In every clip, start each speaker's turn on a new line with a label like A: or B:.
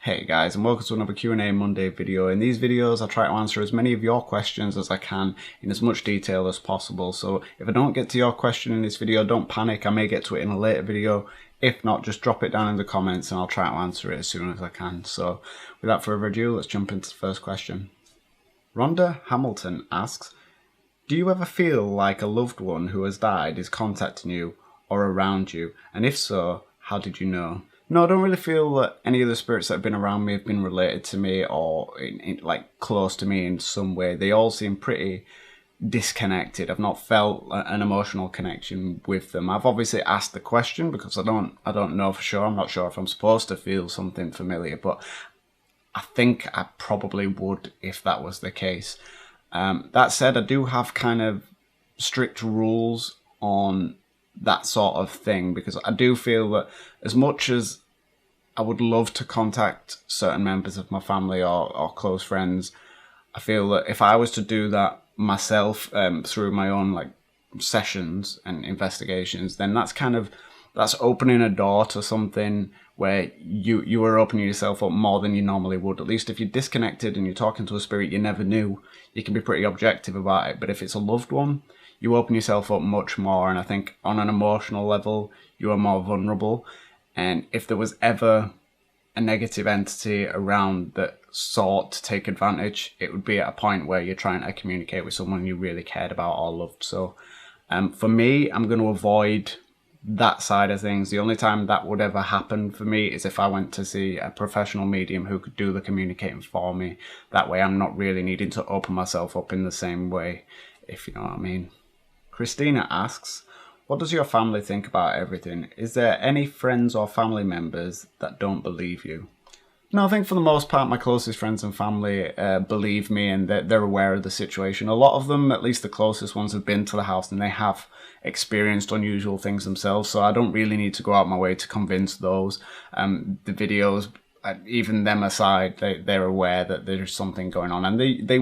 A: Hey guys, and welcome to another Q&A Monday video. In these videos, I try to answer as many of your questions as I can in as much detail as possible. So if I don't get to your question in this video, don't panic. I may get to it in a later video. If not, just drop it down in the comments and I'll try to answer it as soon as I can. So without further ado, let's jump into the first question. Rhonda Hamilton asks, do you ever feel like a loved one who has died is contacting you or around you? And if so, how did you know? No, I don't really feel that any of the spirits that have been around me have been related to me or like close to me in some way. They all seem pretty disconnected. I've not felt an emotional connection with them. I've obviously asked the question because I don't know for sure. I'm not sure if I'm supposed to feel something familiar, but I think I probably would if that was the case. That said, I do have kind of strict rules on that sort of thing, because I do feel that as much as I would love to contact certain members of my family or close friends, I feel that if I was to do that myself through my own sessions and investigations, then that's opening a door to something where you are opening yourself up more than you normally would. At least if you're disconnected and you're talking to a spirit you never knew, you can be pretty objective about it. But if it's a loved one, you open yourself up much more, and I think on an emotional level, you are more vulnerable. And if there was ever a negative entity around that sought to take advantage, it would be at a point where you're trying to communicate with someone you really cared about or loved. So for me, I'm going to avoid that side of things. The only time that would ever happen for me is if I went to see a professional medium who could do the communicating for me. That way I'm not really needing to open myself up in the same way, if you know what I mean. Christina asks, what does your family think about everything? Is there any friends or family members that don't believe you? No, I think for the most part, my closest friends and family believe me, and they're aware of the situation. A lot of them, at least the closest ones, have been to the house and they have experienced unusual things themselves. So I don't really need to go out my way to convince those. The videos, even them aside, they're aware that there's something going on, and they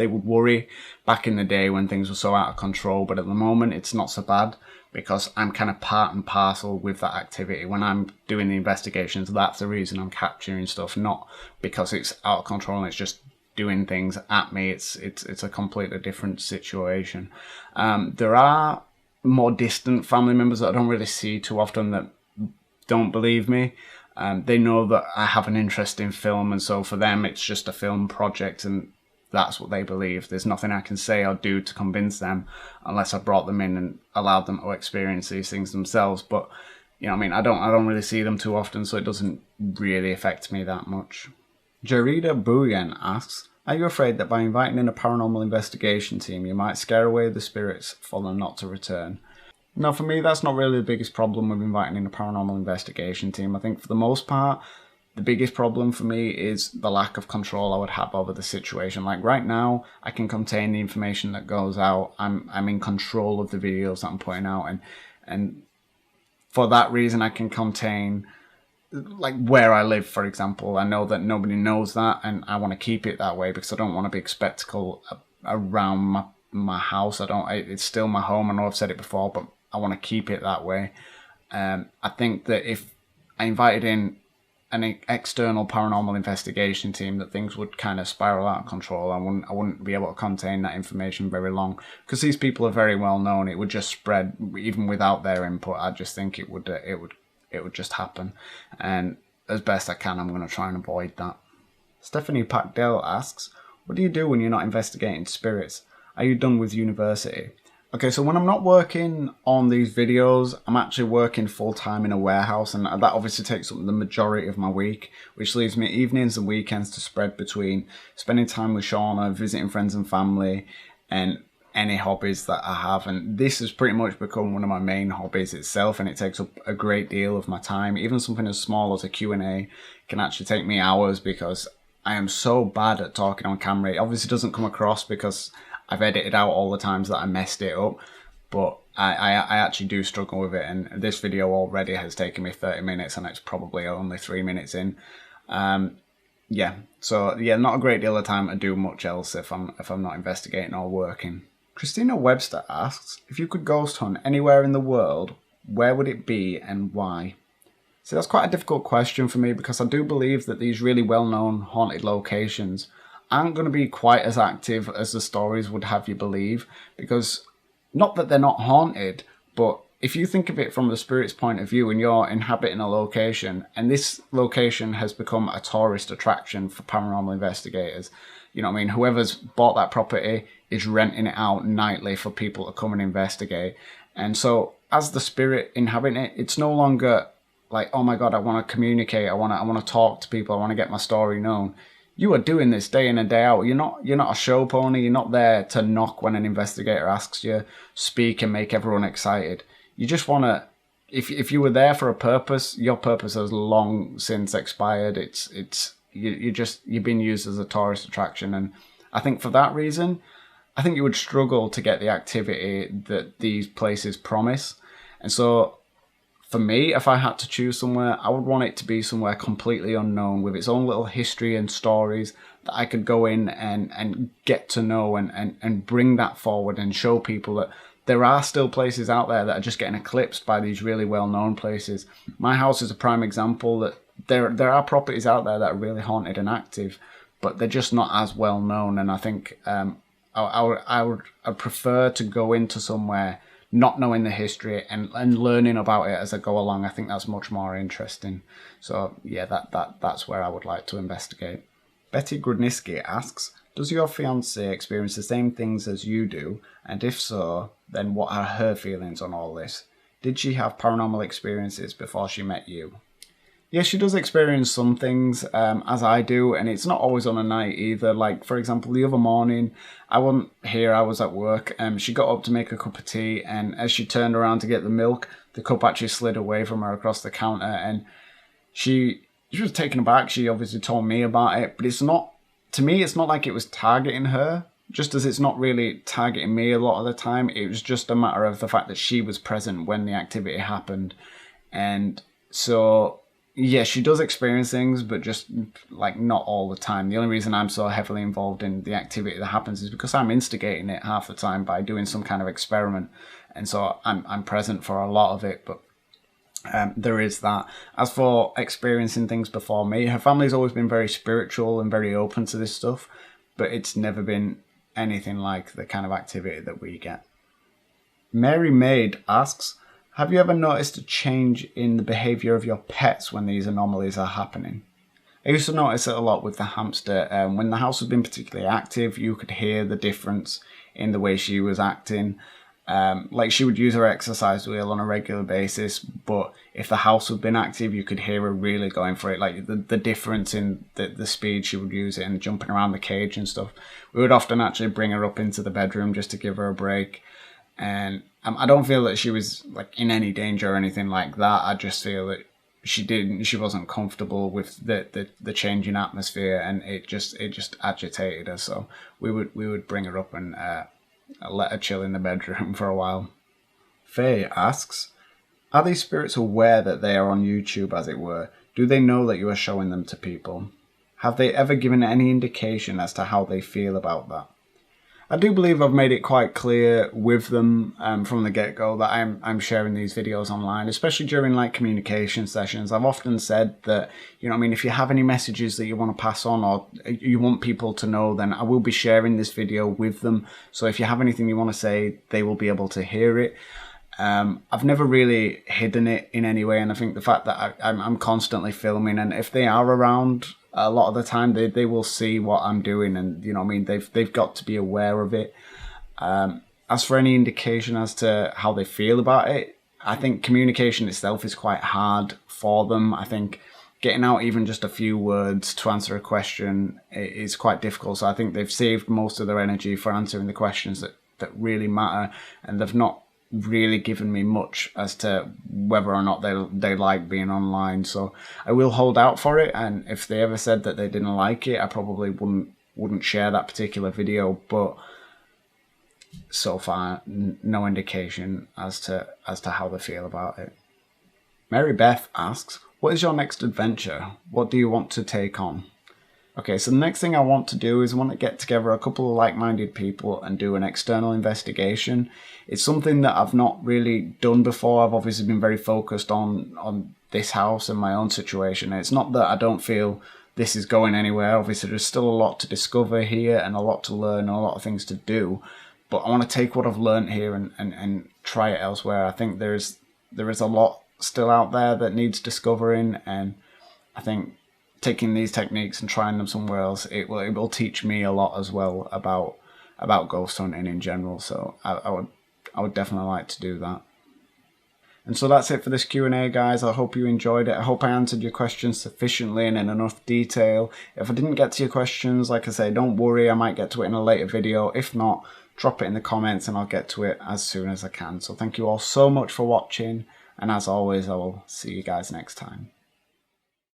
A: would worry back in the day when things were so out of control, but at the moment it's not so bad because I'm kind of part and parcel with that activity. When I'm doing the investigations, that's the reason I'm capturing stuff, not because it's out of control and it's just doing things at me. It's a completely different situation. There are more distant family members that I don't really see too often that don't believe me. They know that I have an interest in film, and so for them it's just a film project, and that's what they believe. There's nothing I can say or do to convince them unless I brought them in and allowed them to experience these things themselves. But, you know, I mean, I don't really see them too often, so it doesn't really affect me that much. Jarida Buyen asks, are you afraid that by inviting in a paranormal investigation team, you might scare away the spirits for them not to return? No, for me, that's not really the biggest problem with inviting in a paranormal investigation team. I think for the most part, the biggest problem for me is the lack of control I would have over the situation. Like right now, I can contain the information that goes out. I'm in control of the videos that I'm putting out, and for that reason, I can contain like where I live, for example. I know that nobody knows that, and I want to keep it that way because I don't want a big spectacle around my house. It's still my home. I know I've said it before, but I want to keep it that way. I think that if I invited in an external paranormal investigation team, that things would kind of spiral out of control. I wouldn't be able to contain that information very long because these people are very well known. It would just spread even without their input. I just think it would just happen, and as best I can, I'm going to try and avoid that. Stephanie Packdell asks, what do you do when you're not investigating spirits? Are you done with university? Okay, so when I'm not working on these videos, I'm actually working full-time in a warehouse, and that obviously takes up the majority of my week, which leaves me evenings and weekends to spread between spending time with Shauna, visiting friends and family, and any hobbies that I have. And this has pretty much become one of my main hobbies itself, and it takes up a great deal of my time. Even something as small as a Q&A can actually take me hours because I am so bad at talking on camera. It obviously doesn't come across because I've edited out all the times that I messed it up, but I actually do struggle with it, and this video already has taken me 30 minutes and it's probably only 3 minutes in. Yeah, so yeah, not a great deal of time to do much else if I'm not investigating or working. Christina Webster asks, if you could ghost hunt anywhere in the world, where would it be and why? So that's quite a difficult question for me, because I do believe that these really well-known haunted locations aren't going to be quite as active as the stories would have you believe, because not that they're not haunted, but if you think of it from the spirit's point of view and you're inhabiting a location and this location has become a tourist attraction for paranormal investigators, you know what I mean? Whoever's bought that property is renting it out nightly for people to come and investigate. And so as the spirit inhabiting it, it's no longer like, oh my God, I want to communicate. I want to talk to people. I want to get my story known. You are doing this day in and day out. You're not a show pony. You're not there to knock when an investigator asks you, speak and make everyone excited. You just want to, if you were there for a purpose, your purpose has long since expired. You're being used as a tourist attraction. And I think for that reason, I think you would struggle to get the activity that these places promise. And so for me, if I had to choose somewhere, I would want it to be somewhere completely unknown with its own little history and stories that I could go in and get to know and bring that forward and show people that there are still places out there that are just getting eclipsed by these really well-known places. My house is a prime example that there are properties out there that are really haunted and active, but they're just not as well known. And I think I'd prefer to go into somewhere not knowing the history and learning about it as I go along. I think that's much more interesting. So yeah, that's where I would like to investigate. Betty Grudniski asks, does your fiance experience the same things as you do? And if so, then what are her feelings on all this? Did she have paranormal experiences before she met you? Yeah, she does experience some things, as I do, and it's not always on a night either. Like, for example, the other morning, I wasn't here, I was at work, she got up to make a cup of tea, and as she turned around to get the milk, the cup actually slid away from her across the counter, and she was taken aback. She obviously told me about it, but to me, it's not like it was targeting her, just as it's not really targeting me a lot of the time. It was just a matter of the fact that she was present when the activity happened. And so, yeah, she does experience things, but just like not all the time. The only reason I'm so heavily involved in the activity that happens is because I'm instigating it half the time by doing some kind of experiment. And so I'm present for a lot of it, but there is that. As for experiencing things before me, her family's always been very spiritual and very open to this stuff, but it's never been anything like the kind of activity that we get. Mary Maid asks, have you ever noticed a change in the behaviour of your pets when these anomalies are happening? I used to notice it a lot with the hamster. When the house had been particularly active, you could hear the difference in the way she was acting. Like she would use her exercise wheel on a regular basis, but if the house had been active, you could hear her really going for it. Like the difference in the speed she would use it and jumping around the cage and stuff. We would often actually bring her up into the bedroom just to give her a break. And I don't feel that she was like in any danger or anything like that. I just feel that she wasn't comfortable with the change in atmosphere, and it just agitated her. So we would bring her up and let her chill in the bedroom for a while. Faye asks, are these spirits aware that they are on YouTube, as it were? Do they know that you are showing them to people? Have they ever given any indication as to how they feel about that? I do believe I've made it quite clear with them from the get-go that I'm sharing these videos online, especially during like communication sessions. I've often said that, you know what I mean, if you have any messages that you want to pass on or you want people to know, then I will be sharing this video with them. So if you have anything you want to say, they will be able to hear it. I've never really hidden it in any way, and I think the fact that I'm constantly filming, and if they are around a lot of the time, they will see what I'm doing, and you know what I mean, they've got to be aware of it. As for any indication as to how they feel about it, I think communication itself is quite hard for them. I think getting out even just a few words to answer a question is quite difficult. So I think they've saved most of their energy for answering the questions that really matter, and they've not really given me much as to whether or not they like being online. So I will hold out for it, and if they ever said that they didn't like it, I probably wouldn't share that particular video. But so far, no indication as to how they feel about it. Mary Beth asks, what is your next adventure? What do you want to take on? Okay, so the next thing I want to do is I want to get together a couple of like-minded people and do an external investigation. It's something that I've not really done before. I've obviously been very focused on this house and my own situation. It's not that I don't feel this is going anywhere. Obviously, there's still a lot to discover here and a lot to learn and a lot of things to do. But I want to take what I've learned here and try it elsewhere. I think there is a lot still out there that needs discovering, and I think taking these techniques and trying them somewhere else, it will teach me a lot as well about ghost hunting in general. So I would definitely like to do that. And so that's it for this Q&A, guys. I hope you enjoyed it. I hope I answered your questions sufficiently and in enough detail. If I didn't get to your questions, like I say, don't worry, I might get to it in a later video. If not, drop it in the comments and I'll get to it as soon as I can. So thank you all so much for watching, and as always, I will see you guys next time.